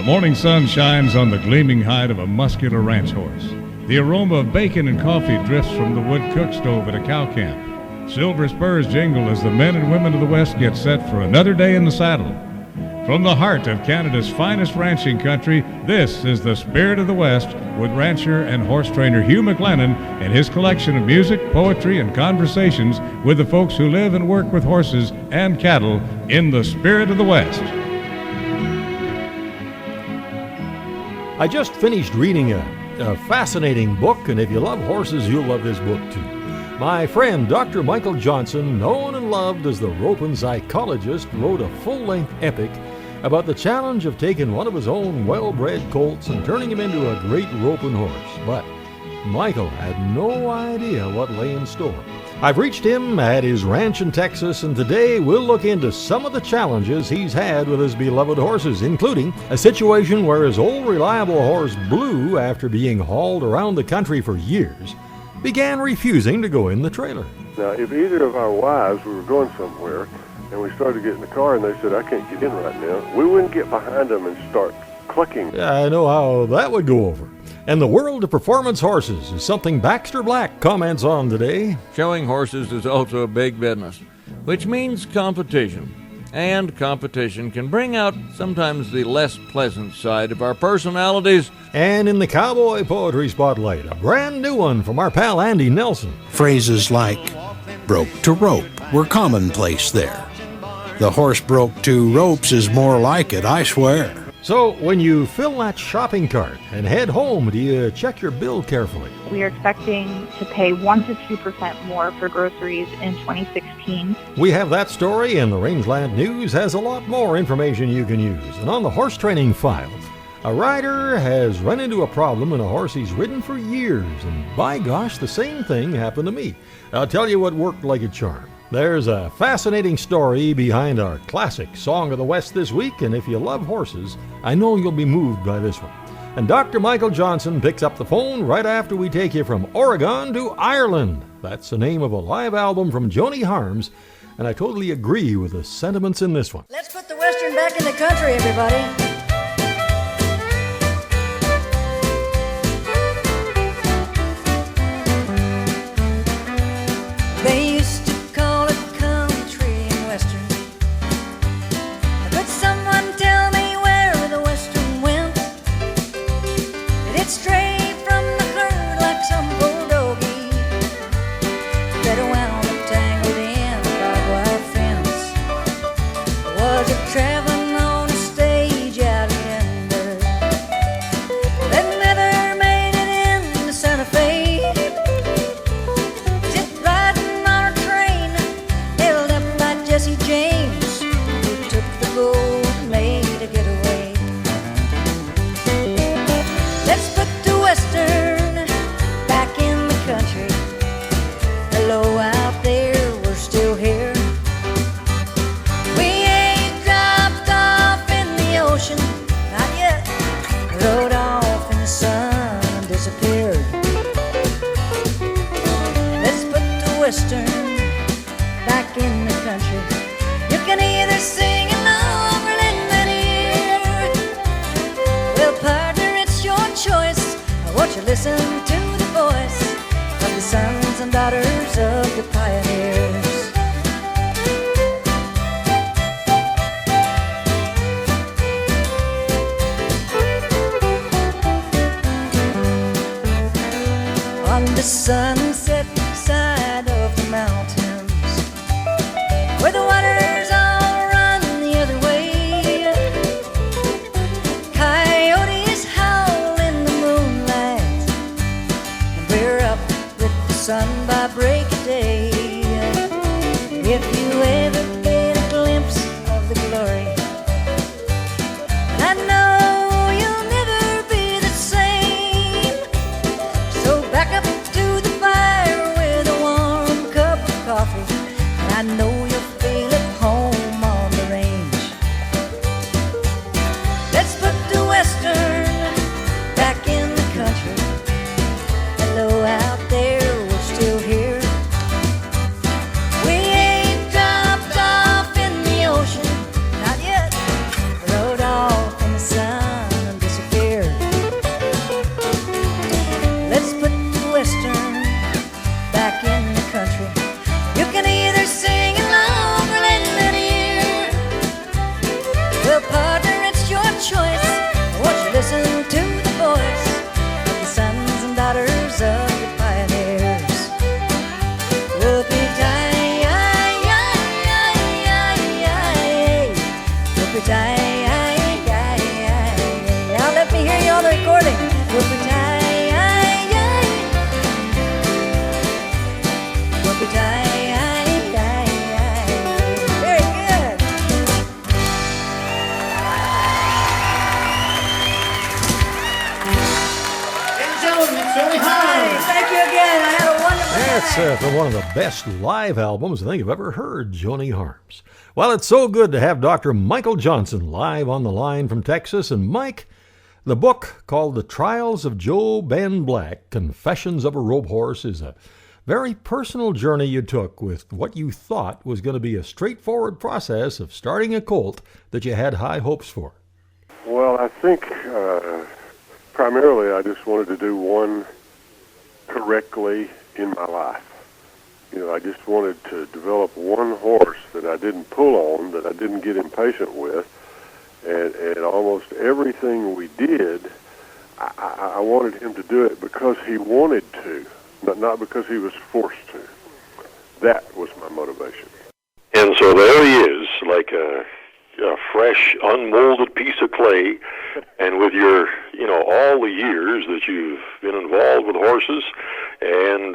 morning sun shines on the gleaming hide of a muscular ranch horse. The aroma of bacon and coffee drifts from the wood cook stove at a cow camp. Silver spurs jingle as the men and women of the West get set for another day in the saddle. From the heart of Canada's finest ranching country, this is the Spirit of the West with rancher and horse trainer Hugh McLennan and his collection of music, poetry, and conversations with the folks who live and work with horses and cattle in the Spirit of the West. I just finished reading a fascinating book, and if you love horses, you'll love this book too. My friend Dr. Michael Johnson, known and loved as the roping psychologist, wrote a full-length epic about the challenge of taking one of his own well-bred colts and turning him into a great roping horse. But Michael had no idea what lay in store. I've reached him at his ranch in Texas, and today we'll look into some of the challenges he's had with his beloved horses, including a situation where his old reliable horse Blue, after being hauled around the country for years, began refusing to go in the trailer. Now, if either of our wives, we were going somewhere, and we started to get in the car, and they said, I can't get in right now, we wouldn't get behind them and start clucking. Yeah, I know how that would go over. And the world of performance horses is something Baxter Black comments on today. Showing horses is also a big business, which means competition. And competition can bring out sometimes the less pleasant side of our personalities. And in the Cowboy Poetry Spotlight, a brand new one from our pal Andy Nelson. Phrases like broke to rope were commonplace there. The horse broke two ropes is more like it, I swear. So when you fill that shopping cart and head home, do you check your bill carefully? We are expecting to pay 1 to 2% more for groceries in 2016. We have that story, and the Rangeland News has a lot more information you can use. And on the horse training file, a rider has run into a problem in a horse he's ridden for years, and by gosh, the same thing happened to me. I'll tell you what worked like a charm. There's a fascinating story behind our classic Song of the West this week, and if you love horses, I know you'll be moved by this one. And Dr. Michael Johnson picks up the phone right after we take you from Oregon to Ireland. That's the name of a live album from Joni Harms, and I totally agree with the sentiments in this one. Let's put the Western back in the country, everybody. They used to call it country and Western. Could someone tell me where the Western went? Did it stray from the herd like some bulldoggy that wound up tangled in a barbed wire fence? Was it traveling on a stage out yonder that never made it into Santa Fe? Jesse James, who took the gold and made a getaway. Let's put the Western back in the country. Hello out there, we're still here. We ain't dropped off in the ocean, not yet. Rode off in the sun and disappeared. Let's put the Western back in the country. You can either sing along or lend an ear. Well, partner, it's your choice. I want you to listen to the voice of the sons and daughters of the pioneers. On the sunset side of the mountains, where the waters all run the other way, coyotes howl in the moonlight from one of the best live albums I think I've ever heard, Joni Harms. Well, it's so good to have Dr. Michael Johnson live on the line from Texas. And Mike, the book called The Trials of Joe Ben Black, Confessions of a Rope Horse, is a very personal journey you took with what you thought was going to be a straightforward process of starting a colt that you had high hopes for. Well, I think primarily I just wanted to do one correctly in my life. You know, I just wanted to develop one horse that I didn't pull on, that I didn't get impatient with, and almost everything we did, I wanted him to do it because he wanted to, not because he was forced to. That was my motivation. And so there he is, like a fresh, unmolded piece of clay, and with your, all the years that you've been involved with horses and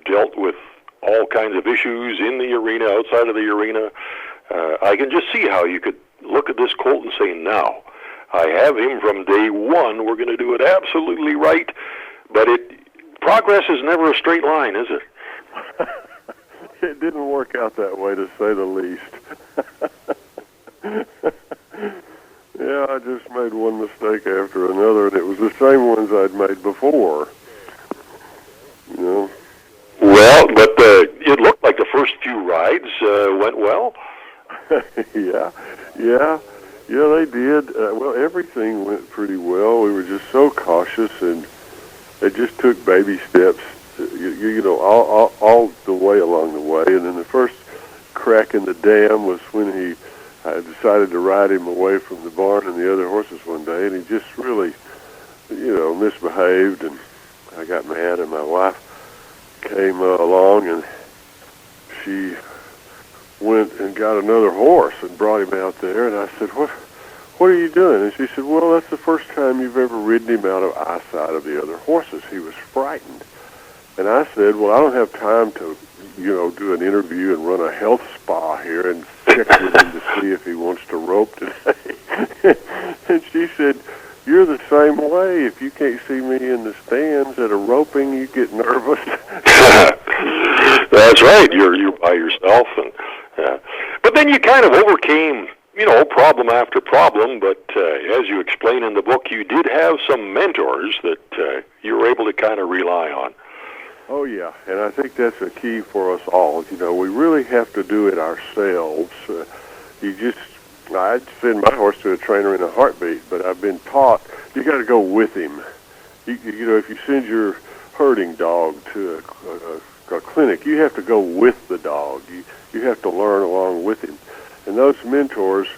dealt with all kinds of issues in the arena, outside of the arena, I can just see how you could look at this colt and say, now, I have him from day one, we're going to do it absolutely right, but progress is never a straight line, is it? It didn't work out that way, to say the least. Yeah, I just made one mistake after another, and it was the same ones I'd made before. You know? Well, but it looked like the first few rides went well. Yeah, they did. Well, everything went pretty well. We were just so cautious, and it just took baby steps, all the way along the way. And then the first crack in the dam was when I decided to ride him away from the barn and the other horses one day, and he just really, misbehaved, and I got mad, and my wife came along, and she went and got another horse and brought him out there, and I said, what are you doing? And she said, well, that's the first time you've ever ridden him out of eyesight of the other horses. He was frightened. And I said, well, I don't have time to, do an interview and run a health spa here and check with him to see if he wants to rope today. And she said, you're the same way. If you can't see me in the stands at a roping, you get nervous. That's right. You're by yourself, and but then you kind of overcame, problem after problem. But as you explain in the book, you did have some mentors that you were able to kind of rely on. Oh yeah, and I think that's a key for us all. We really have to do it ourselves. I'd send my horse to a trainer in a heartbeat, but I've been taught you got to go with him. If you send your herding dog to a clinic, you have to go with the dog. You have to learn along with him. And those mentors,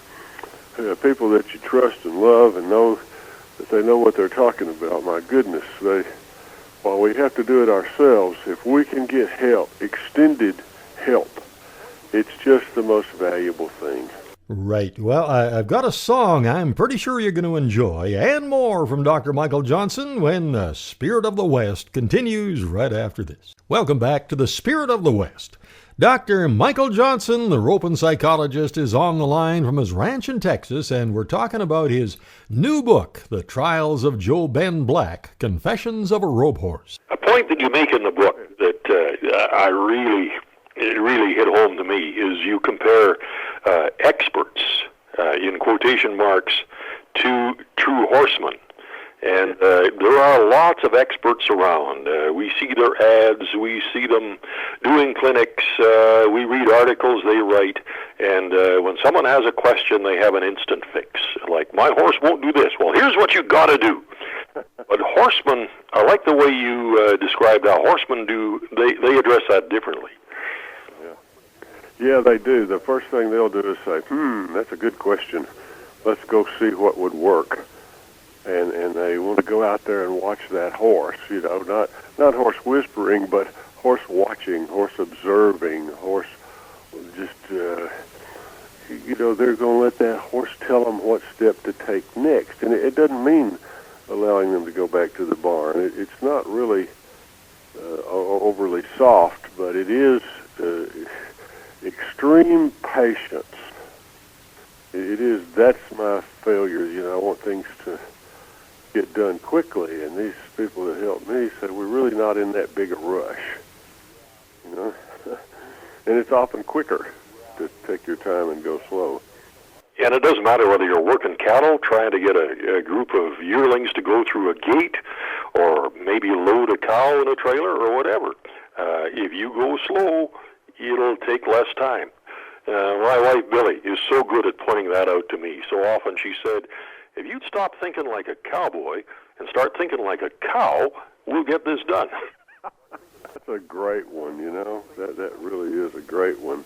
people that you trust and love and know that they know what they're talking about, my goodness, while we have to do it ourselves, if we can get help, extended help, it's just the most valuable thing. Right. Well, I've got a song I'm pretty sure you're going to enjoy, and more from Dr. Michael Johnson when The Spirit of the West continues right after this. Welcome back to The Spirit of the West. Dr. Michael Johnson, the roping psychologist, is on the line from his ranch in Texas, and we're talking about his new book, The Trials of Joe Ben Black, Confessions of a Rope Horse. A point that you make in the book that it really hit home to me is you compare experts, in quotation marks, to true horsemen. And there are lots of experts around. We see their ads, we see them doing clinics, we read articles they write, and when someone has a question, they have an instant fix. Like, my horse won't do this. Well, here's what you got to do. But horsemen, I like the way you described how horsemen do, they address that differently. Yeah, they do. The first thing they'll do is say, that's a good question. Let's go see what would work. And they want to go out there and watch that horse, not horse whispering, but horse watching, horse observing, horse just, they're going to let that horse tell them what step to take next. And it doesn't mean allowing them to go back to the barn. It's not really overly soft, but it is extreme patience. It is, that's my failure. I want things to get done quickly, and these people that help me said we're really not in that big a rush. you know. And it's often quicker to take your time and go slow. And it doesn't matter whether you're working cattle, trying to get a group of yearlings to go through a gate, or maybe load a cow in a trailer or whatever. If you go slow, it'll take less time. My wife, Billy, is so good at pointing that out to me. So often she said, if you'd stop thinking like a cowboy and start thinking like a cow, we'll get this done. That's a great one, you know. That really is a great one.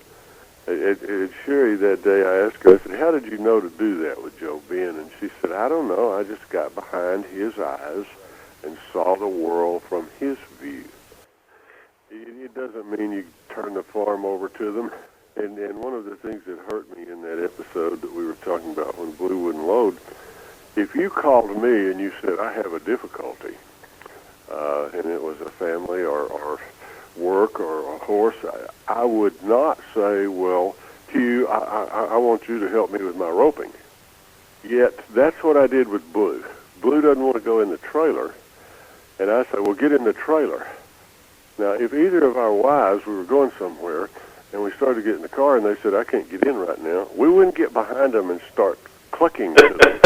At Sherry that day, I asked her, I said, how did you know to do that with Joe Ben? And she said, I don't know. I just got behind his eyes and saw the world from his view. It doesn't mean you turn the farm over to them. And one of the things that hurt me in that episode that we were talking about when Blue wouldn't load, if you called me and you said, I have a difficulty, and it was a family or work or a horse, I would not say, well, Hugh, I want you to help me with my roping. Yet that's what I did with Blue. Blue doesn't want to go in the trailer, and I say, well, get in the trailer. Now, if either of our wives, we were going somewhere, and we started to get in the car, and they said, I can't get in right now, we wouldn't get behind them and start clucking to them.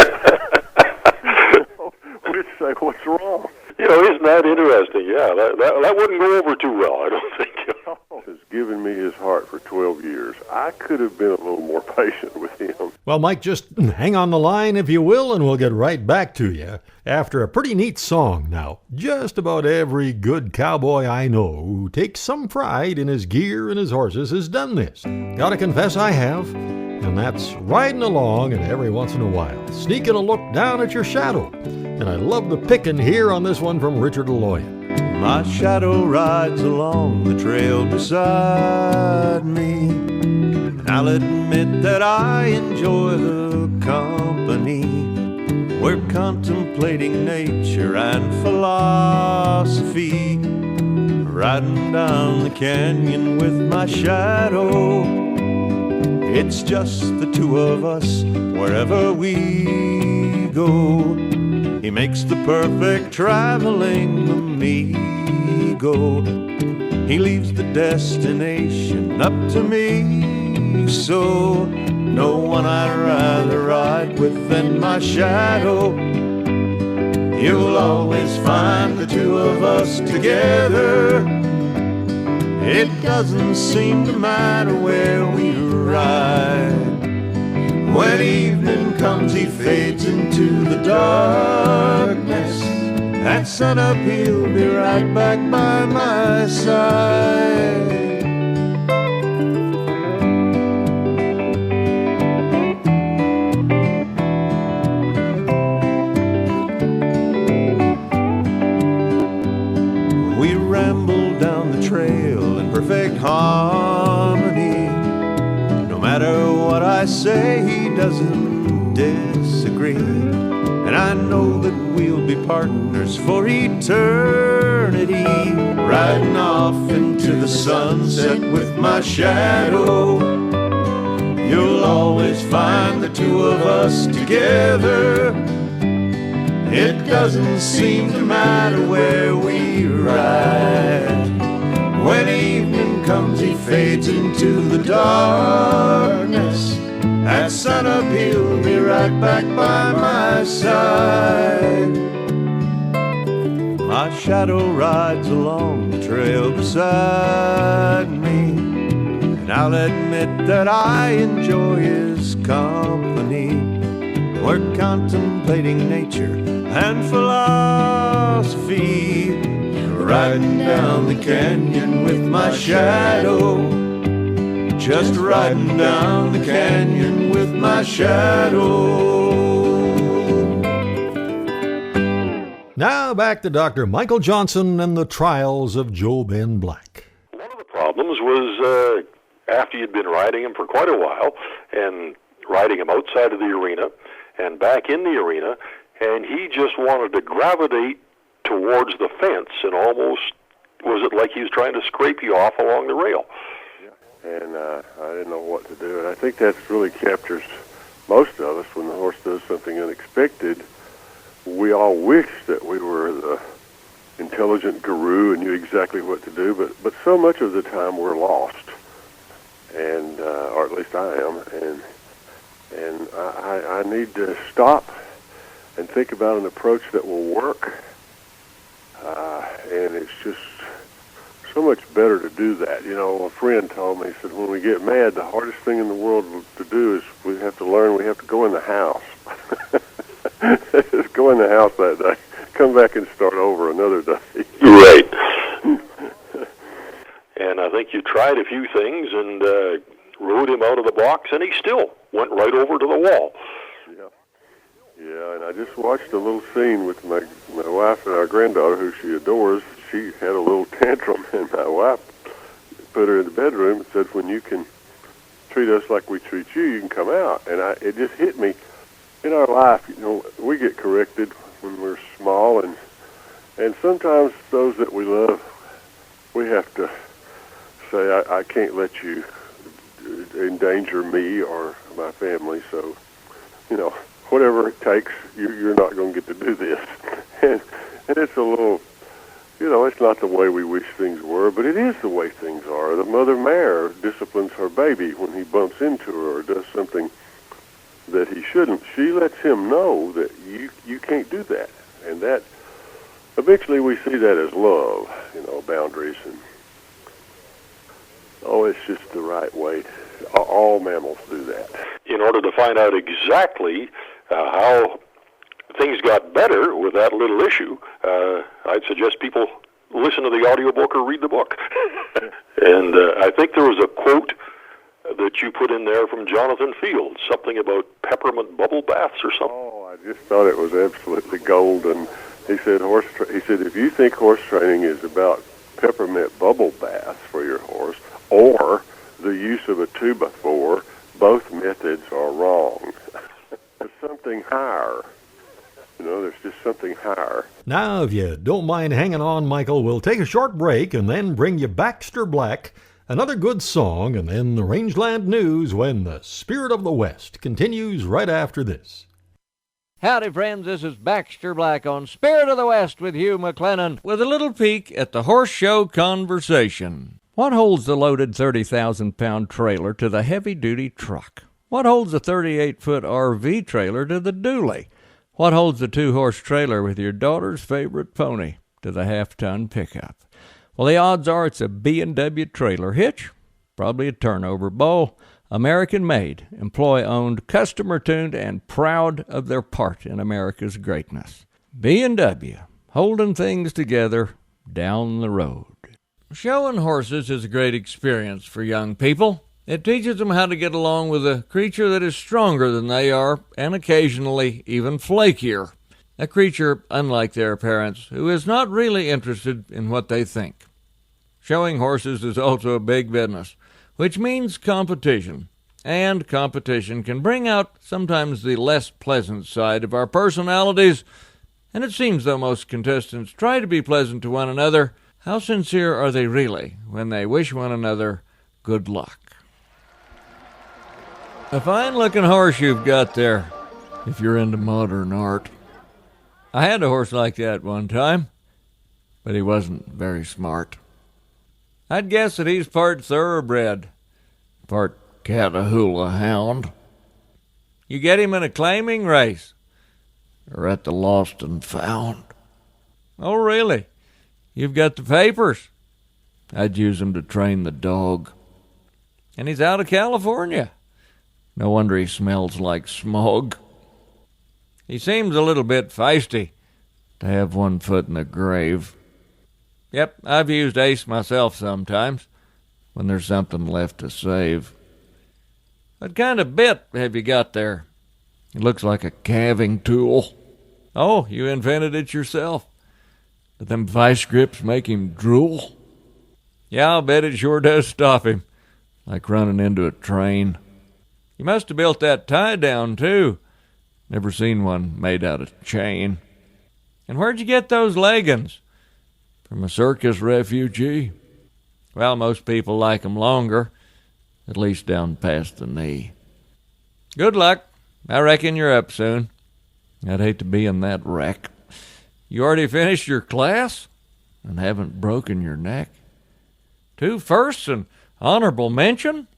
We'd say, what's wrong? You know, isn't that interesting? Yeah, that wouldn't go over too well, I don't think. Has given me his heart for 12 years. I could have been a little more patient with him. Well, Mike, just hang on the line, if you will, and we'll get right back to you after a pretty neat song. Now, just about every good cowboy I know who takes some pride in his gear and his horses has done this. Gotta confess I have, and that's riding along and every once in a while sneaking a look down at your shadow. And I love the picking here on this one from Richard Aloyan. My shadow rides along the trail beside me, and I'll admit that I enjoy the company. We're contemplating nature and philosophy, riding down the canyon with my shadow. It's just the two of us wherever we go. He makes the perfect traveling amigo. He leaves the destination up to me. So no one I'd rather ride with than my shadow. You'll always find the two of us together. It doesn't seem to matter where we ride. When evening comes, he fades into the darkness. At sunup, he'll be right back by my side. We ramble down the trail in perfect harmony. No matter what I say, he doesn't disagree. And I know that we'll be partners for eternity, riding off into the sunset with my shadow. You'll always find the two of us together. It doesn't seem to matter where we ride. When evening comes, he fades into the darkness. At sunup, he'll be right back by my side. My shadow rides along the trail beside me, and I'll admit that I enjoy his company. We're contemplating nature and philosophy, riding down the canyon with my shadow. Just riding down the canyon with my shadow. Now back to Dr. Michael Johnson and the trials of Joe Ben Black. One of the problems was after you'd been riding him for quite a while and riding him outside of the arena and back in the arena, and he just wanted to gravitate towards the fence and almost, was it like he was trying to scrape you off along the rail? And I didn't know what to do. And I think that really captures most of us when the horse does something unexpected. We all wish that we were the intelligent guru and knew exactly what to do, but so much of the time we're lost, and or at least I am, and I need to stop and think about an approach that will work, and it's just so much better to do that. You know, a friend told me, he said, when we get mad, the hardest thing in the world to do is we have to go in the house. Just go in the house that day, come back and start over another day. Right. And I think you tried a few things and rode him out of the box, and he still went right over to the wall. Yeah, and I just watched a little scene with my wife and our granddaughter, who she adores. She had a little tantrum, and my wife put her in the bedroom and said, when you can treat us like we treat you, you can come out. And it just hit me. In our life, you know, we get corrected when we're small, and sometimes those that we love, we have to say, I can't let you endanger me or my family, so, you know, whatever it takes, you're not going to get to do this. And it's a little, you know, it's not the way we wish things were, but it is the way things are. The mother mare disciplines her baby when he bumps into her or does something that he shouldn't. She lets him know that you can't do that. And that, eventually we see that as love, you know, boundaries. And it's just the right way. All mammals do that. In order to find out exactly how things got better with that little issue, I'd suggest people listen to the audiobook or read the book. And I think there was a quote that you put in there from Jonathan Fields, something about peppermint bubble baths or something. Oh, I just thought it was absolutely golden. He said, if you think horse training is about peppermint bubble baths for your horse or the use of a 2x4, both methods are wrong. There's something higher. You know, there's just something higher. Now, if you don't mind hanging on, Michael, we'll take a short break and then bring you Baxter Black, another good song, and then the Rangeland News when the Spirit of the West continues right after this. Howdy, friends. This is Baxter Black on Spirit of the West with Hugh McLennan with a little peek at the horse show conversation. What holds the loaded 30,000-pound trailer to the heavy-duty truck? What holds the 38-foot RV trailer to the dually? What holds the 2-horse trailer with your daughter's favorite pony to the half-ton pickup? Well, the odds are it's a B&W trailer hitch, probably a turnover bowl, American-made, employee-owned, customer-tuned, and proud of their part in America's greatness. B&W, holding things together down the road. Showing horses is a great experience for young people. It teaches them how to get along with a creature that is stronger than they are, and occasionally even flakier. A creature unlike their parents, who is not really interested in what they think. Showing horses is also a big business, which means competition. And competition can bring out sometimes the less pleasant side of our personalities. And it seems though most contestants try to be pleasant to one another, how sincere are they really when they wish one another good luck? A fine-looking horse you've got there, if you're into modern art. I had a horse like that one time, but he wasn't very smart. I'd guess that he's part thoroughbred, part Catahoula hound. You get him in a claiming race, or at the lost and found. Oh, really? You've got the papers? I'd use him to train the dog. And he's out of California. No wonder he smells like smog. He seems a little bit feisty to have one foot in the grave. Yep, I've used Ace myself sometimes, when there's something left to save. What kind of bit have you got there? It looks like a calving tool. Oh, you invented it yourself? Did them vice grips make him drool? Yeah, I'll bet it sure does stop him, like running into a train. You must have built that tie down, too. Never seen one made out of chain. And where'd you get those leggings? From a circus refugee? Well, most people like 'em longer, at least down past the knee. Good luck. I reckon you're up soon. I'd hate to be in that wreck. You already finished your class? and haven't broken your neck? 2 firsts and honorable mention?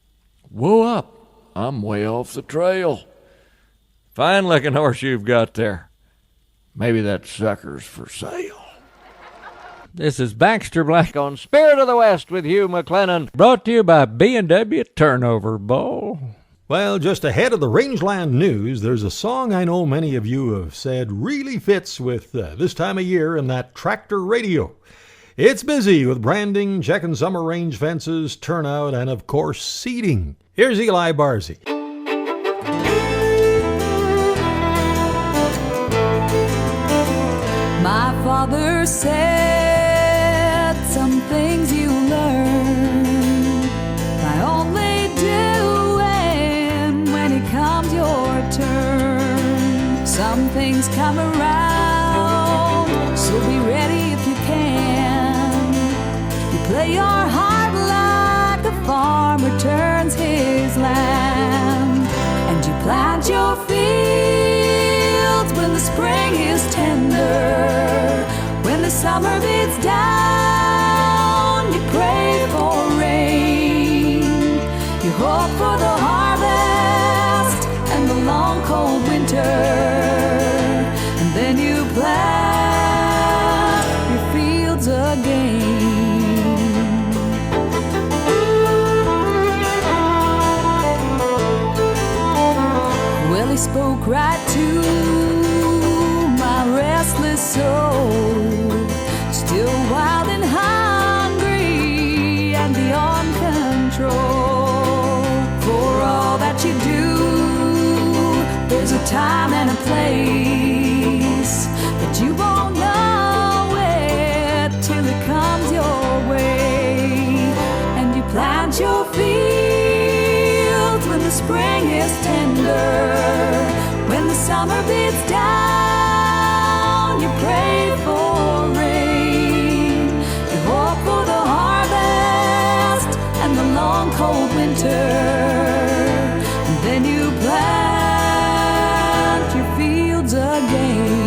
Whoa up, I'm way off the trail. Fine looking horse you've got there. Maybe that sucker's for sale. This is Baxter Black on Spirit of the West with Hugh McLennan, brought to you by B&W Turnover Bowl. Well, just ahead of the Rangeland news, there's a song I know many of you have said really fits with this time of year in that tractor radio. It's busy with branding, checking summer range fences, turnout, and of course, seeding. Here's Eli Barzy. My father said some things you learn by only doing when it comes your turn. Some things come around, so be ready if you can. You play your heart like a farmer turns his land, and you plant your fields when the spring is tender. When the summer beats down, you pray for rain. You hope for the harvest and the long cold winter. And then you plant your fields again. Well, he spoke right to my restless soul, still wild and hungry and beyond control. For all that you do, there's a time and a place, but you won't know it till it comes your way. And you plant your fields when the spring is tender. When the summer beats down, you pray for rain. You hope for the harvest and the long cold winter. And then you plant your fields again.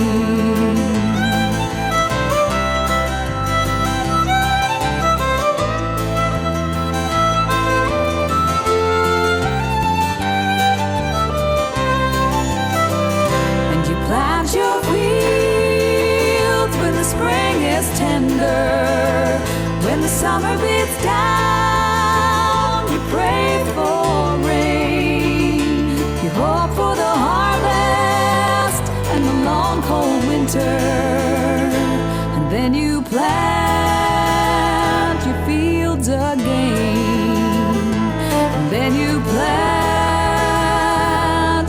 Plant your fields when the spring is tender. When the summer beats down, you pray for rain. You hope for the harvest and the long cold winter. And then you plant your fields again. And then you plant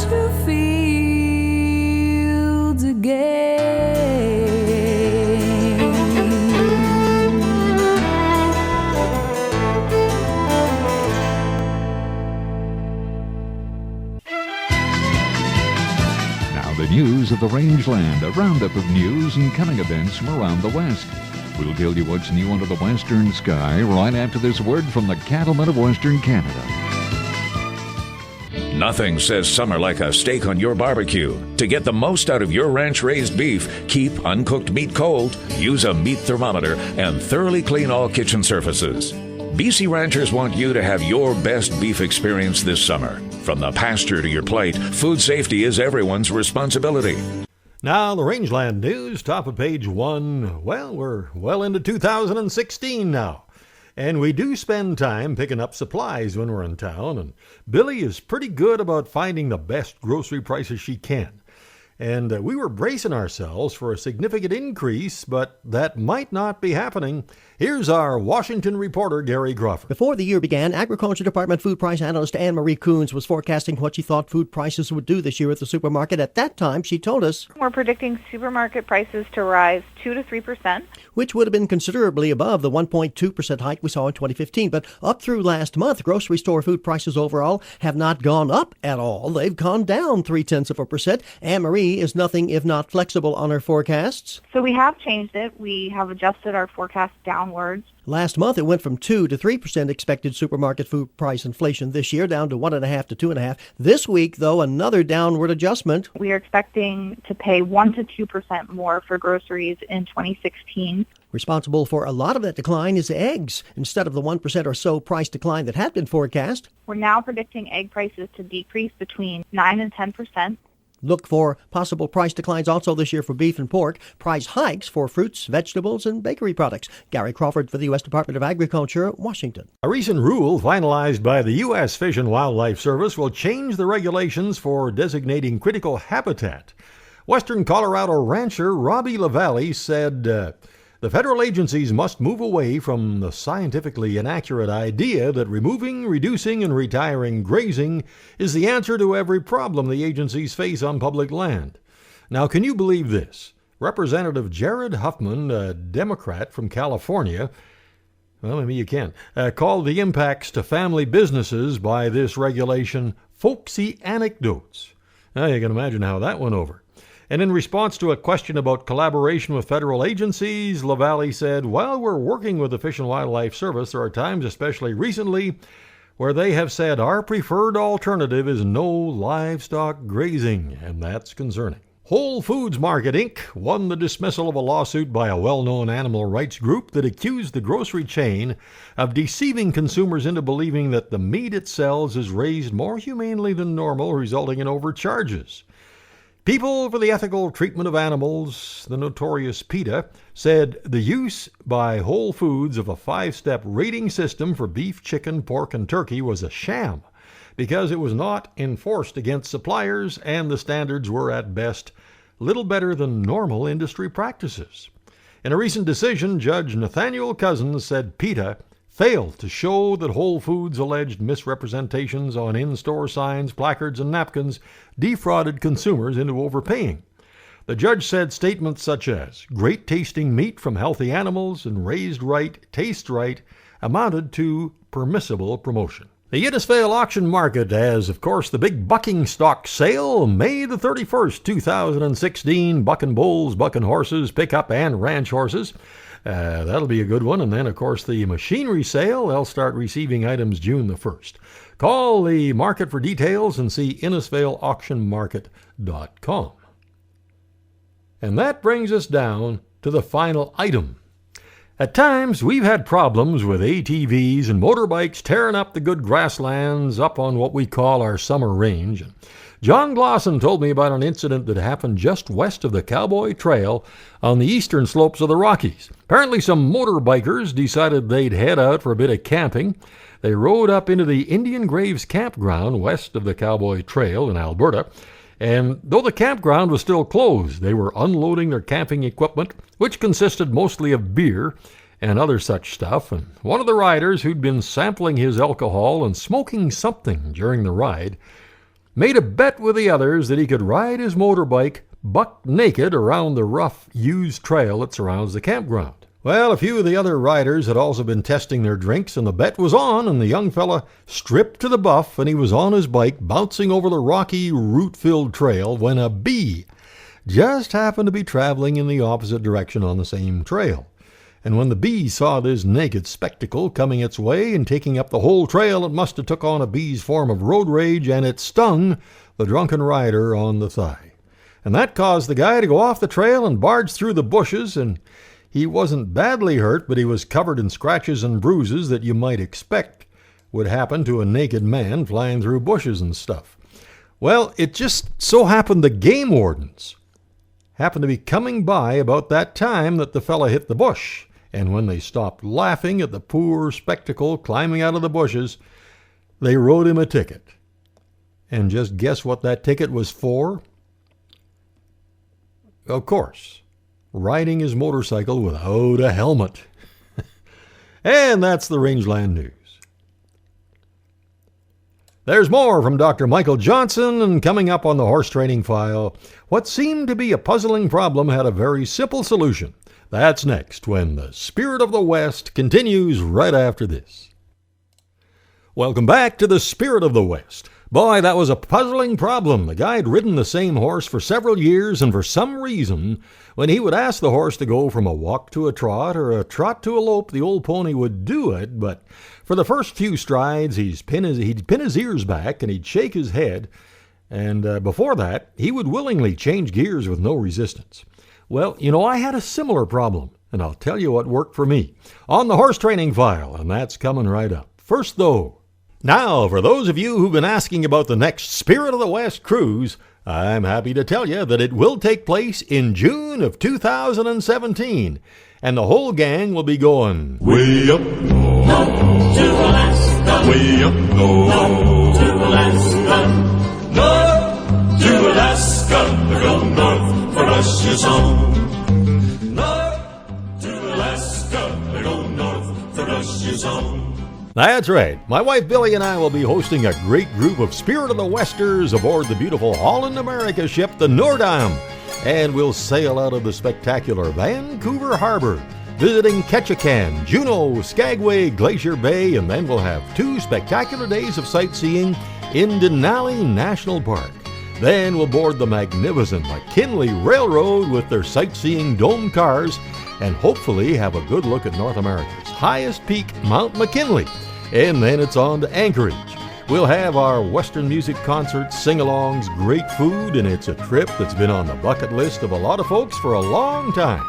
your fields News of the Rangeland, a roundup of news and coming events from around the West. We'll tell you what's new under the western sky right after this word from the cattlemen of Western Canada. Nothing says summer like a steak on your barbecue. To get the most out of your ranch-raised beef, keep uncooked meat cold, use a meat thermometer, and thoroughly clean all kitchen surfaces. BC Ranchers want you to have your best beef experience this summer. From the pasture to your plate, food safety is everyone's responsibility. Now, the Rangeland News, top of page 1. Well, we're well into 2016 now. And we do spend time picking up supplies when we're in town. And Billy is pretty good about finding the best grocery prices she can. And we were bracing ourselves for a significant increase, but that might not be happening. Here's our Washington reporter, Gary Crawford. Before the year began, Agriculture Department food price analyst Anne-Marie Coons was forecasting what she thought food prices would do this year at the supermarket. At that time, she told us, We're predicting supermarket prices to rise 2 to 3%. Which would have been considerably above the 1.2% hike we saw in 2015. But up through last month, grocery store food prices overall have not gone up at all. They've gone down 0.3%. Anne-Marie is nothing if not flexible on her forecasts. So we have changed it. We have adjusted our forecast down downwards. Last month, it went from 2 to 3% expected supermarket food price inflation this year, down to 1.5 to 2.5. This week, though, another downward adjustment. We are expecting to pay 1 to 2% more for groceries in 2016. Responsible for a lot of that decline is eggs, instead of the 1% or so price decline that had been forecast. We're now predicting egg prices to decrease between 9 and 10%. Look for possible price declines also this year for beef and pork, price hikes for fruits, vegetables, and bakery products. Gary Crawford for the U.S. Department of Agriculture, Washington. A recent rule finalized by the U.S. Fish and Wildlife Service will change the regulations for designating critical habitat. Western Colorado rancher Robbie LaValle said the federal agencies must move away from the scientifically inaccurate idea that removing, reducing, and retiring grazing is the answer to every problem the agencies face on public land. Now, can you believe this? Representative Jared Huffman, a Democrat from California, well, maybe you can, called the impacts to family businesses by this regulation folksy anecdotes. Now, you can imagine how that went over. And in response to a question about collaboration with federal agencies, LaValle said, while we're working with the Fish and Wildlife Service, there are times, especially recently, where they have said our preferred alternative is no livestock grazing, and that's concerning. Whole Foods Market, Inc. won the dismissal of a lawsuit by a well-known animal rights group that accused the grocery chain of deceiving consumers into believing that the meat it sells is raised more humanely than normal, resulting in overcharges. People for the Ethical Treatment of Animals, the notorious PETA, said the use by Whole Foods of a 5-step rating system for beef, chicken, pork, and turkey was a sham because it was not enforced against suppliers and the standards were at best little better than normal industry practices. In a recent decision, Judge Nathaniel Cousins said PETA failed to show that Whole Foods' alleged misrepresentations on in-store signs, placards, and napkins defrauded consumers into overpaying. The judge said statements such as, great tasting meat from healthy animals and raised right, tastes right, amounted to permissible promotion. The Innisfail auction market has, of course, the big bucking stock sale, May the 31st, 2016, bucking bulls, bucking horses, pickup and ranch horses. That'll be a good one. And then, of course, the machinery sale. They'll start receiving items June the 1st. Call the market for details and see InnisfailAuctionMarket.com. And that brings us down to the final item. At times, we've had problems with ATVs and motorbikes tearing up the good grasslands up on what we call our summer range. John Glosson told me about an incident that happened just west of the Cowboy Trail on the eastern slopes of the Rockies. Apparently some motorbikers decided they'd head out for a bit of camping. They rode up into the Indian Graves campground west of the Cowboy Trail in Alberta, and though the campground was still closed, they were unloading their camping equipment, which consisted mostly of beer and other such stuff, and one of the riders, who'd been sampling his alcohol and smoking something during the ride, made a bet with the others that he could ride his motorbike buck naked around the rough, used trail that surrounds the campground. Well, a few of the other riders had also been testing their drinks, and the bet was on, and the young fella stripped to the buff, and he was on his bike bouncing over the rocky, root-filled trail when a bee just happened to be traveling in the opposite direction on the same trail. And when the bee saw this naked spectacle coming its way and taking up the whole trail, it must have took on a bee's form of road rage, and it stung the drunken rider on the thigh. And that caused the guy to go off the trail and barge through the bushes, and he wasn't badly hurt, but he was covered in scratches and bruises that you might expect would happen to a naked man flying through bushes and stuff. Well, it just so happened the game wardens happened to be coming by about that time that the fella hit the bush. And when they stopped laughing at the poor spectacle climbing out of the bushes, they wrote him a ticket. And just guess what that ticket was for? Of course, riding his motorcycle without a helmet. And that's the Rangeland News. There's more from Dr. Michael Johnson, and coming up on the Horse Training File, what seemed to be a puzzling problem had a very simple solution. That's next, when the Spirit of the West continues right after this. Welcome back to the Spirit of the West. Boy, that was a puzzling problem. The guy had ridden the same horse for several years, and for some reason, when he would ask the horse to go from a walk to a trot or a trot to a lope, the old pony would do it, but for the first few strides, he'd pin his ears back and he'd shake his head, and before that, he would willingly change gears with no resistance. Well, I had a similar problem, and I'll tell you what worked for me on the horse training file, and that's coming right up. First, though, now, for those of you who've been asking about the next Spirit of the West cruise, I'm happy to tell you that it will take place in June of 2017, and the whole gang will be going way up north to Alaska, way up north to Alaska, north to Alaska, we're going north for Russia song. North to Alaska, we're going north for Russia song. That's right. My wife Billy and I will be hosting a great group of Spirit of the Westers aboard the beautiful Holland America ship, the Noordam, and we'll sail out of the spectacular Vancouver Harbor, visiting Ketchikan, Juneau, Skagway, Glacier Bay, and then we'll have 2 spectacular days of sightseeing in Denali National Park. Then we'll board the magnificent McKinley Railroad with their sightseeing dome cars and hopefully have a good look at North America's highest peak, Mount McKinley. And then it's on to Anchorage. We'll have our Western music concerts, sing-alongs, great food, and it's a trip that's been on the bucket list of a lot of folks for a long time.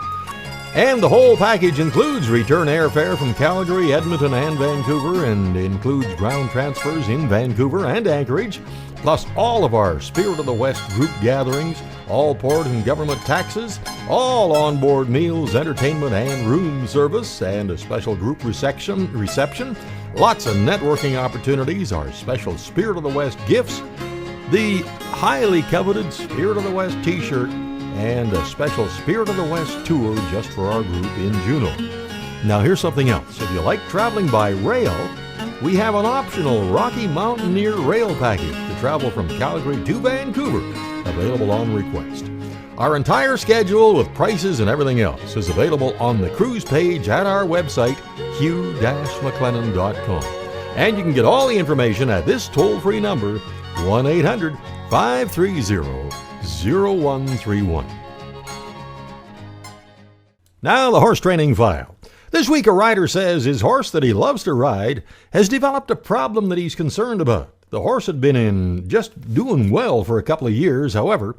And the whole package includes return airfare from Calgary, Edmonton, and Vancouver, and includes ground transfers in Vancouver and Anchorage, plus all of our Spirit of the West group gatherings, all port and government taxes, all onboard meals, entertainment, and room service, and a special group reception, lots of networking opportunities, our special Spirit of the West gifts, the highly coveted Spirit of the West t-shirt, and a special Spirit of the West tour just for our group in Juneau. Now here's something else. If you like traveling by rail, we have an optional Rocky Mountaineer rail package to travel from Calgary to Vancouver, available on request. Our entire schedule with prices and everything else is available on the cruise page at our website, hugh-mclennan.com. And you can get all the information at this toll-free number, 1-800-530-0131. Now the horse training file. This week a rider says his horse that he loves to ride has developed a problem that he's concerned about. The horse had been just doing well for a couple of years. However,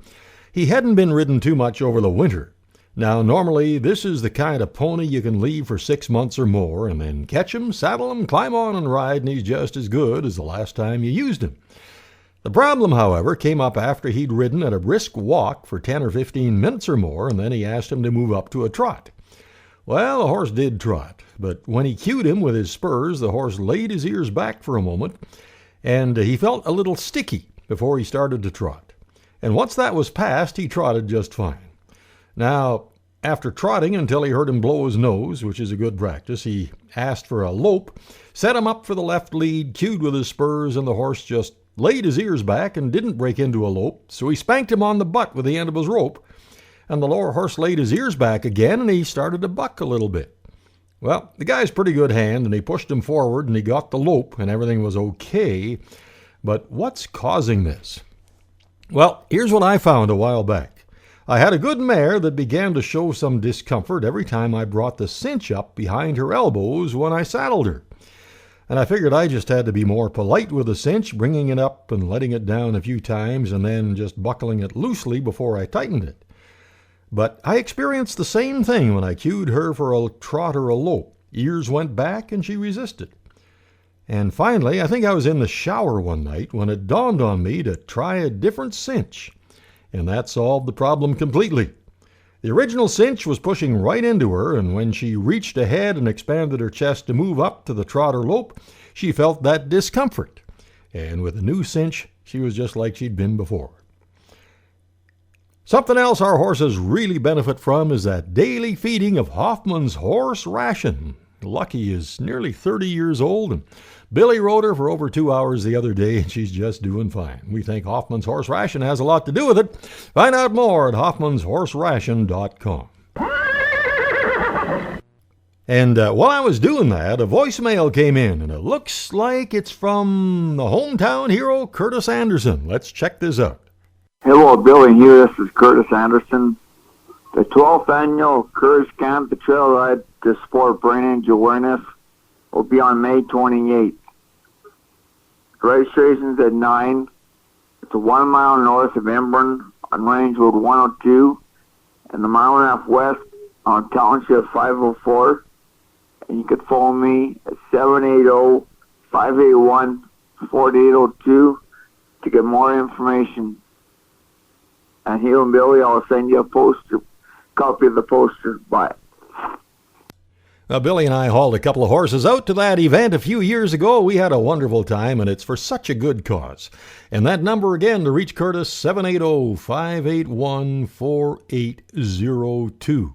he hadn't been ridden too much over the winter. Now, normally, this is the kind of pony you can leave for 6 months or more and then catch him, saddle him, climb on and ride, and he's just as good as the last time you used him. The problem, however, came up after he'd ridden at a brisk walk for 10 or 15 minutes or more, and then he asked him to move up to a trot. Well, the horse did trot, but when he cued him with his spurs, the horse laid his ears back for a moment, and he felt a little sticky before he started to trot. And once that was past, he trotted just fine. Now, after trotting until he heard him blow his nose, which is a good practice, he asked for a lope, set him up for the left lead, cued with his spurs, and the horse just laid his ears back and didn't break into a lope, so he spanked him on the butt with the end of his rope, and the lower horse laid his ears back again, and he started to buck a little bit. Well, the guy's pretty good hand, and he pushed him forward, and he got the lope, and everything was okay. But what's causing this? Well, here's what I found a while back. I had a good mare that began to show some discomfort every time I brought the cinch up behind her elbows when I saddled her. And I figured I just had to be more polite with the cinch, bringing it up and letting it down a few times and then just buckling it loosely before I tightened it. But I experienced the same thing when I cued her for a trot or a lope. Ears went back and she resisted. And finally, I think I was in the shower one night when it dawned on me to try a different cinch. And that solved the problem completely. The original cinch was pushing right into her, and when she reached ahead and expanded her chest to move up to the trot or lope, she felt that discomfort. And with the new cinch, she was just like she'd been before. Something else our horses really benefit from is that daily feeding of Hoffman's horse ration. Lucky is nearly 30 years old, and Billy rode her for over 2 hours the other day, and she's just doing fine. We think Hoffman's horse ration has a lot to do with it. Find out more at hoffmanshorseration.com. And while I was doing that, a voicemail came in, and it looks like it's from the hometown hero, Curtis Anderson. Let's check this out. Hello, Billy here. This is Curtis Anderson. The 12th annual Courage Camp, the trail ride to support brain injury awareness, will be on May 28th. Registration's at 9. It's a 1 mile north of Emburn on Range Road 102 and the mile and a half west on Township 504. And you could phone me at 780-581-4802 to get more information. And here and Billy, I'll send you a copy of the poster. Bye. Now, Billy and I hauled a couple of horses out to that event a few years ago. We had a wonderful time, and it's for such a good cause. And that number again to reach Curtis, 780-581-4802.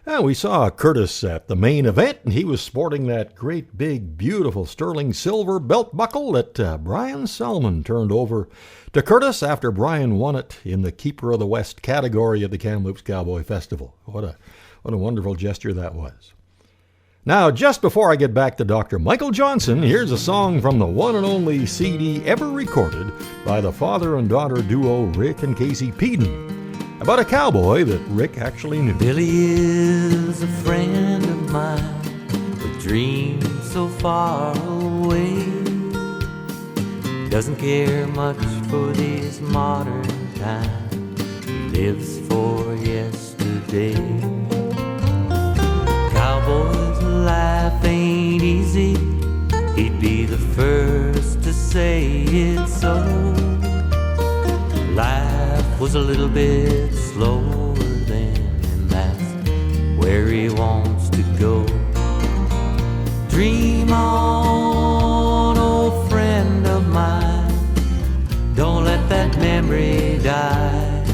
And we saw Curtis at the main event, and he was sporting that great, big, beautiful sterling silver belt buckle that Brian Salmon turned over to Curtis after Brian won it in the Keeper of the West category at the Kamloops Cowboy Festival. What a wonderful gesture that was. Now, just before I get back to Dr. Michael Johnson, here's a song from the one and only CD ever recorded by the father and daughter duo Rick and Casey Peden, about a cowboy that Rick actually knew. Billy is a friend of mine with dreams so far away. Doesn't care much for these modern times. He lives for yesterday. Cowboy's life ain't easy. He'd be the first to say it's so. Life was a little bit slower then, and that's where he wants to go. Dream on, old friend of mine. Don't let that memory die.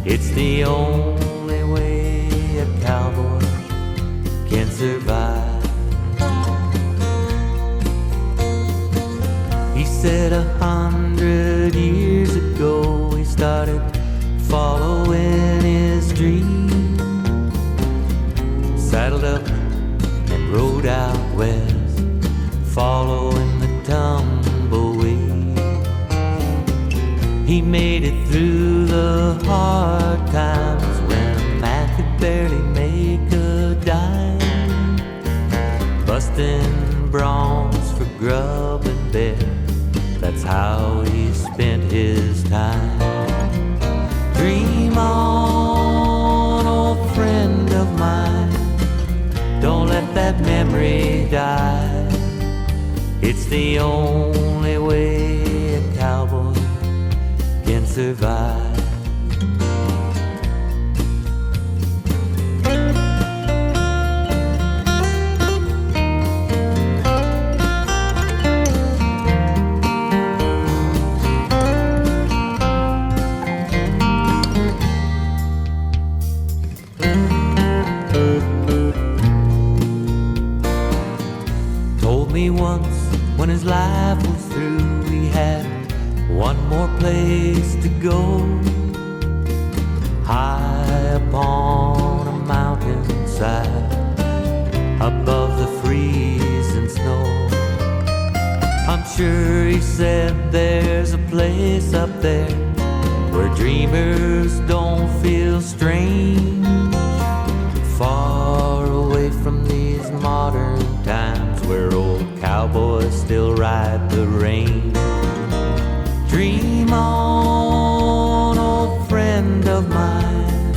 It's the only way a cowboy can survive. He said 100 years ago he started following his dream. Saddled up and rode out west, following the tumbleweed. He made it through the hard times when a man could barely make a dime, busting bronze for grub and bear. That's how he spent his time. Dream on, old friend of mine. Don't let that memory die. It's the only way a cowboy can survive. Once, when his life was through, he had one more place to go. High upon a mountainside, above the freezing snow. I'm sure he said there's a place up there where dreamers don't feel strange, far away from these modern times where old cowboys still ride the range. Dream on, old friend of mine.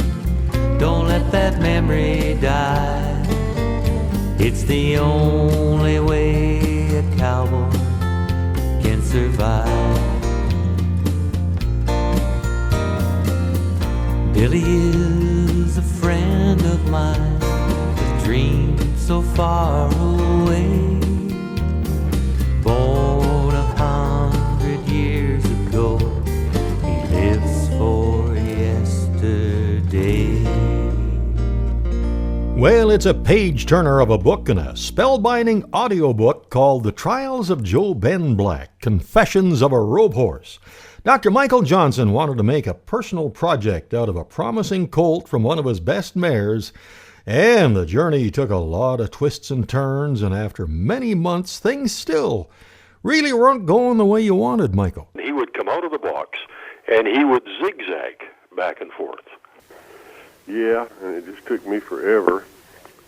Don't let that memory die. It's the only way a cowboy can survive. Billy is a friend of mine with dreams so far away. Born 100 years ago, he lives for yesterday. Well, it's a page-turner of a book and a spellbinding audiobook called The Trials of Joe Ben Black, Confessions of a Rope Horse. Dr. Michael Johnson wanted to make a personal project out of a promising colt from one of his best mares, And the journey took a lot of twists and turns, and after many months, things still really weren't going the way you wanted, Michael. He would come out of the box, and he would zigzag back and forth. Yeah, and it just took me forever.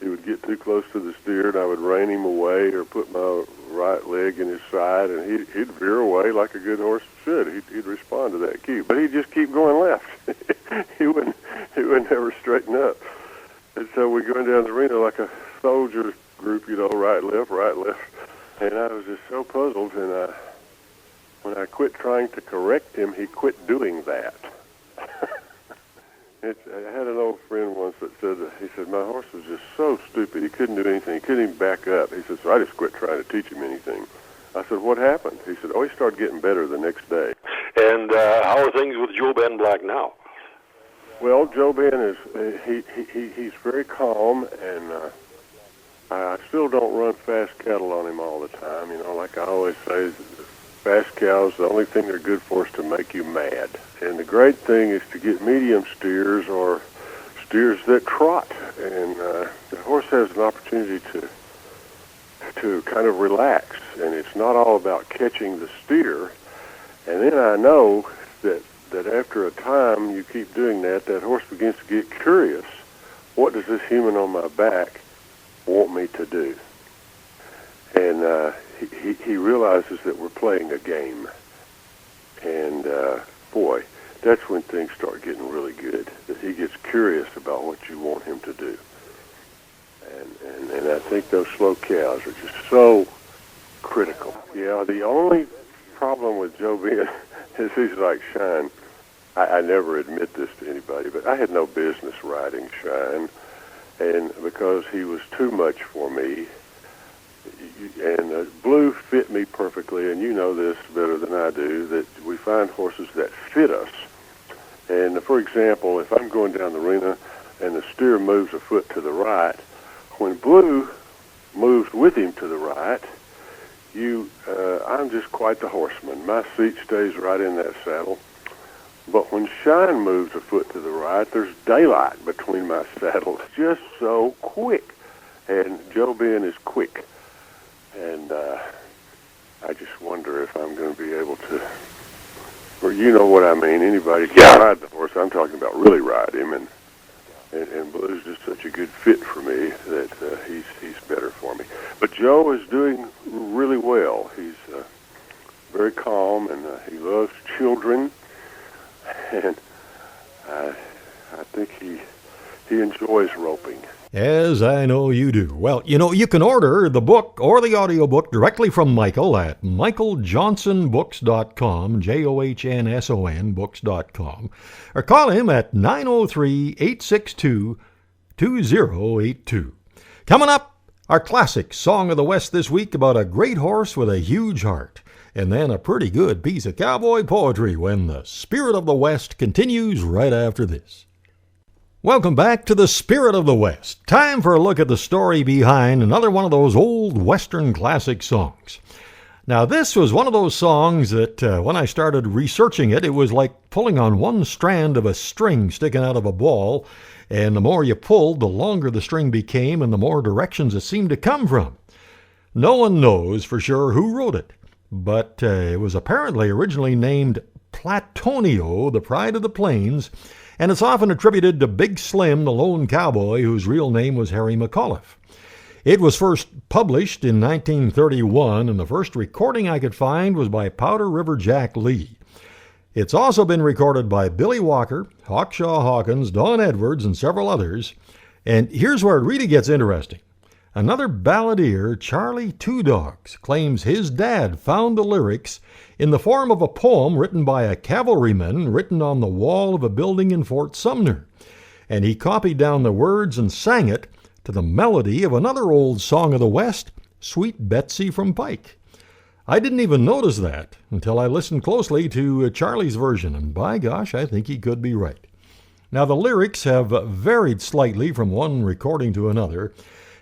He would get too close to the steer, and I would rein him away or put my right leg in his side, and he'd veer away like a good horse should. He'd respond to that cue, but he'd just keep going left. he wouldn't ever straighten up. And so we're going down the arena like a soldier group, right, left. And I was just so puzzled, and when I quit trying to correct him, he quit doing that. I had an old friend once that said, my horse was just so stupid, he couldn't do anything, he couldn't even back up. He said, so I just quit trying to teach him anything. I said, what happened? He said, he started getting better the next day. And how are things with Joe Ben Black now? Well, Joe Ben he's very calm, and I still don't run fast cattle on him all the time. Like I always say, fast cows, the only thing they're good for is to make you mad. And the great thing is to get medium steers or steers that trot. And the horse has an opportunity to kind of relax. And it's not all about catching the steer. And then I know that after a time you keep doing that horse begins to get curious. What does this human on my back want me to do? And he realizes that we're playing a game. And boy, that's when things start getting really good, that he gets curious about what you want him to do. And I think those slow cows are just so critical. Yeah, the only problem with Joe Ben is he's like Shine. I never admit this to anybody, but I had no business riding Shine, and because he was too much for me. And Blue fit me perfectly, and you know this better than I do, that we find horses that fit us. And for example, if I'm going down the arena and the steer moves a foot to the right, when Blue moves with him to the right, I'm just quite the horseman. My seat stays right in that saddle. But when Shine moves a foot to the right, there's daylight between my saddles. Just so quick. And Joe Ben is quick. And I just wonder if I'm going to be able to, or you know what I mean, anybody can ride the horse. I'm talking about really ride him, and Blue's just such a good fit for me that he's better for me. But Joe is doing really well. He's very calm, and he loves children, and I think he enjoys roping. As I know you do. Well, you can order the book or the audiobook directly from Michael at michaeljohnsonbooks.com, JOHNSON books.com, or call him at 903-862-2082. Coming up, our classic Song of the West this week about a great horse with a huge heart, and then a pretty good piece of cowboy poetry when the Spirit of the West continues right after this. Welcome back to the Spirit of the West. Time for a look at the story behind another one of those old Western classic songs. Now, this was one of those songs that when I started researching it, it was like pulling on one strand of a string sticking out of a ball, and the more you pulled, the longer the string became and the more directions it seemed to come from. No one knows for sure who wrote it, but it was apparently originally named Platonio, the Pride of the Plains, and it's often attributed to Big Slim, the lone cowboy whose real name was Harry McAuliffe. It was first published in 1931, and the first recording I could find was by Powder River Jack Lee. It's also been recorded by Billy Walker, Hawkshaw Hawkins, Don Edwards, and several others. And here's where it really gets interesting. Another balladeer, Charlie Two Dogs, claims his dad found the lyrics in the form of a poem written by a cavalryman written on the wall of a building in Fort Sumner, and he copied down the words and sang it to the melody of another old song of the West, Sweet Betsy from Pike. I didn't even notice that until I listened closely to Charlie's version, and by gosh, I think he could be right. Now, the lyrics have varied slightly from one recording to another.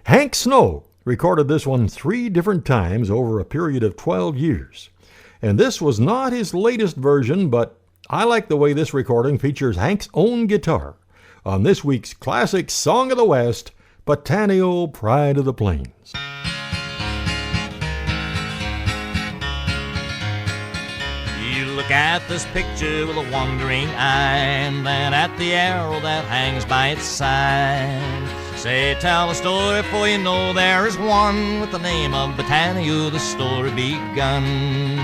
Hank Snow recorded this one 3 different times over a period of 12 years. And this was not his latest version, but I like the way this recording features Hank's own guitar on this week's classic Song of the West, Batanio, Pride of the Plains. You look at this picture with a wondering eye, and then at the arrow that hangs by its side. Say, tell a story, for you know there is one with the name of Batanio, the story begun.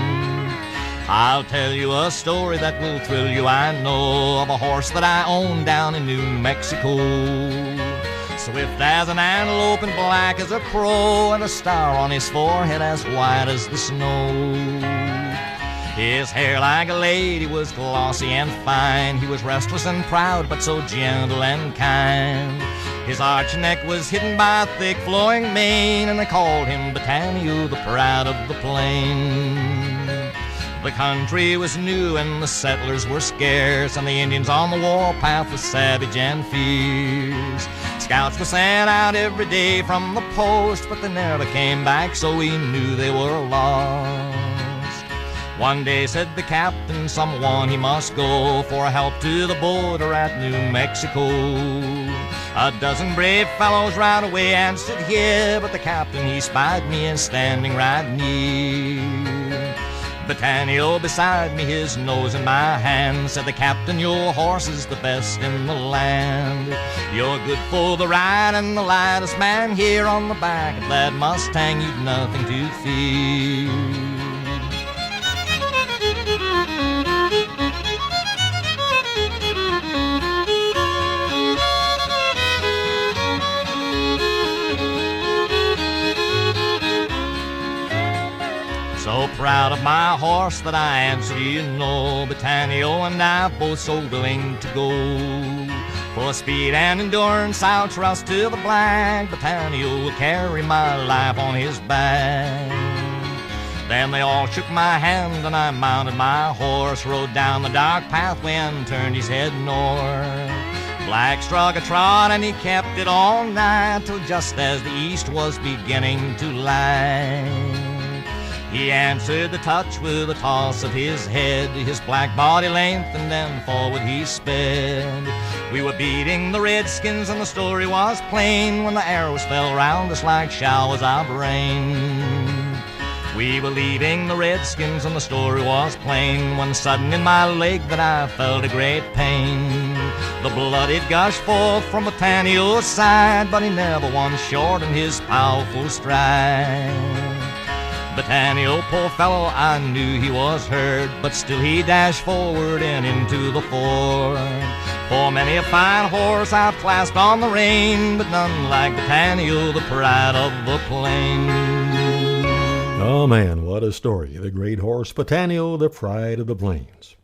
I'll tell you a story that will thrill you, I know, of a horse that I own down in New Mexico. Swift as an antelope and black as a crow, and a star on his forehead as white as the snow. His hair like a lady was glossy and fine. He was restless and proud, but so gentle and kind. His arched neck was hidden by a thick flowing mane, and they called him Batanio, the pride of the plain. The country was new and the settlers were scarce, and the Indians on the warpath were savage and fierce. Scouts were sent out every day from the post, but they never came back, so we knew they were lost. One day said the captain, someone he must go for help to the border at New Mexico. A dozen brave fellows right away answered here, but the captain he spied me and standing right near. Batanio beside me, his nose in my hand, said the captain, your horse is the best in the land. You're good for the ride and the lightest man here on the back of that Mustang, you've nothing to fear. So proud of my horse that I answer you know, Batanio and I both so willing to go. For speed and endurance I'll trust to the blind, Batanio will carry my life on his back. Then they all shook my hand and I mounted my horse, rode down the dark pathway and turned his head north. Black struck a trot and he kept it all night, till just as the east was beginning to light. He answered the touch with a toss of his head, his black body lengthened and forward he sped. We were beating the redskins and the story was plain, when the arrows fell round us like showers of rain. We were leaving the redskins and the story was plain, when sudden in my leg that I felt a great pain. The blood it gushed forth from Batanio's side, but he never once shortened his powerful stride. Batanio, poor fellow, I knew he was hurt, but still he dashed forward and into the ford. For many a fine horse I've clasped on the rein, but none like Batanio, the pride of the plain. Oh man, what a story. The great horse Batanio, the pride of the plains.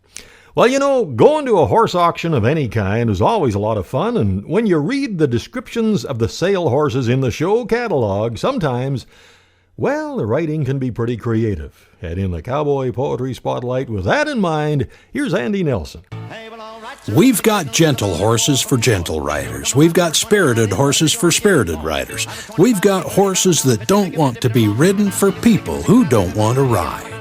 Well, you know, going to a horse auction of any kind is always a lot of fun, and when you read the descriptions of the sale horses in the show catalog, sometimes, well, the writing can be pretty creative. And in the Cowboy Poetry Spotlight, with that in mind, here's Andy Nelson. We've got gentle horses for gentle riders. We've got spirited horses for spirited riders. We've got horses that don't want to be ridden for people who don't want to ride.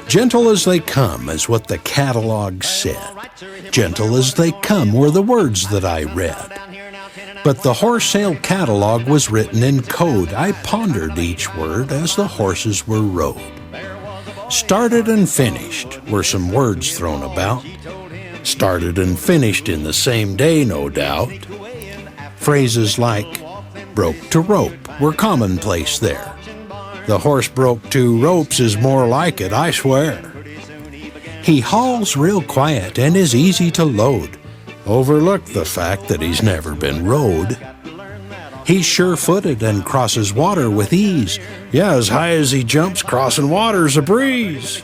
Gentle as they come is what the catalog said. Gentle as they come were the words that I read. But the horse sale catalog was written in code. I pondered each word as the horses were rode. Started and finished were some words thrown about. Started and finished in the same day, no doubt. Phrases like broke to rope were commonplace there. The horse broke 2 ropes is more like it, I swear. He hauls real quiet and is easy to load. Overlook the fact that he's never been rode. He's sure-footed and crosses water with ease. Yeah, as high as he jumps, crossing water's a breeze.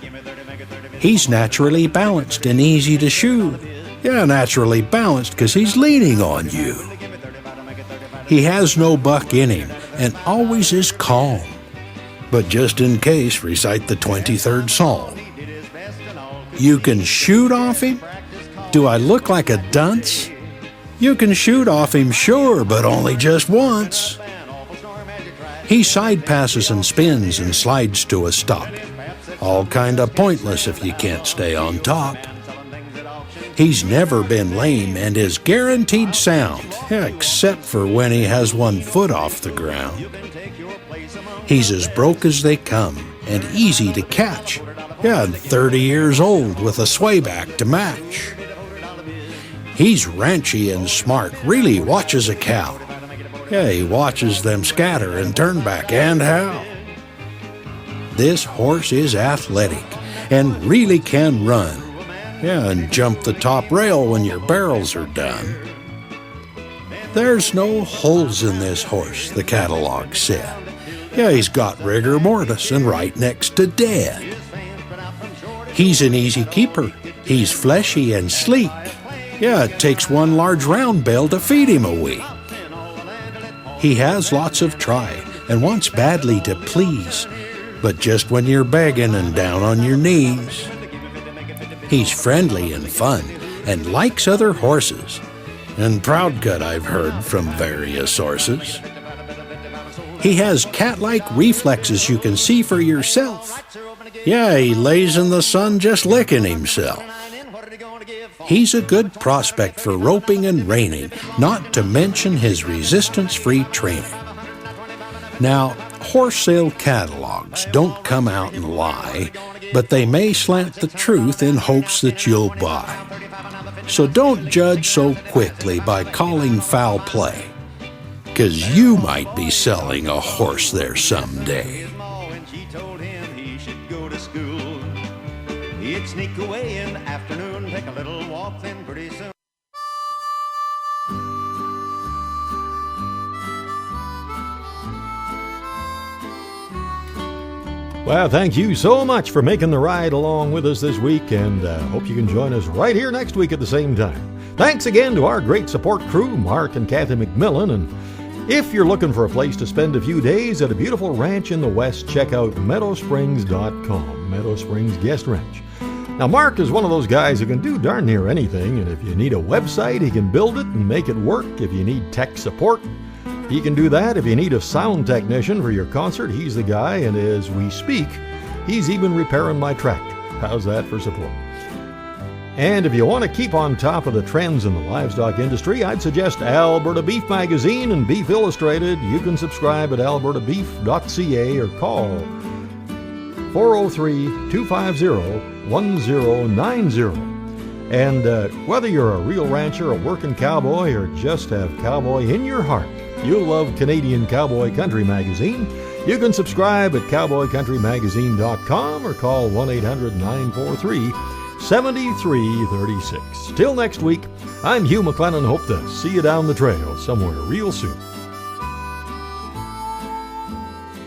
He's naturally balanced and easy to shoe. Yeah, naturally balanced because he's leaning on you. He has no buck in him and always is calm. But just in case, recite the 23rd Psalm. You can shoot off him? Do I look like a dunce? You can shoot off him, sure, but only just once. He side passes and spins and slides to a stop. All kinda pointless if you can't stay on top. He's never been lame and is guaranteed sound, except for when he has one foot off the ground. He's as broke as they come and easy to catch. Yeah, and 30 years old with a swayback to match. He's ranchy and smart, really watches a cow. Yeah, he watches them scatter and turn back, and how. This horse is athletic and really can run. Yeah, and jump the top rail when your barrels are done. There's no holes in this horse, the catalog said. Yeah, he's got rigor mortis and right next to dead. He's an easy keeper. He's fleshy and sleek. Yeah, it takes one large round bale to feed him a week. He has lots of try and wants badly to please, but just when you're begging and down on your knees. He's friendly and fun and likes other horses, and proud cut, I've heard from various sources. He has cat-like reflexes you can see for yourself. Yeah, he lays in the sun just licking himself. He's a good prospect for roping and reining, not to mention his resistance-free training. Now, horse sale catalogs don't come out and lie, but they may slant the truth in hopes that you'll buy. So don't judge so quickly by calling foul play, 'cause you might be selling a horse there someday. He'd sneak away in the afternoon, take a little walk, then pretty soon. Well, thank you so much for making the ride along with us this week, and hope you can join us right here next week at the same time. Thanks again to our great support crew, Mark and Kathy McMillan, and if you're looking for a place to spend a few days at a beautiful ranch in the West, check out meadowsprings.com, Meadow Springs Guest Ranch. Now, Mark is one of those guys who can do darn near anything, and if you need a website, he can build it and make it work. If you need tech support, he can do that. If you need a sound technician for your concert, he's the guy, and as we speak, he's even repairing my tractor. How's that for support? And if you want to keep on top of the trends in the livestock industry, I'd suggest Alberta Beef Magazine and Beef Illustrated. You can subscribe at albertabeef.ca or call 403-250-1090. And whether you're a real rancher, a working cowboy, or just have cowboy in your heart, you'll love Canadian Cowboy Country Magazine. You can subscribe at cowboycountrymagazine.com or call 1-800-943-7336. Till next week, I'm Hugh McLennan. Hope to see you down the trail somewhere real soon.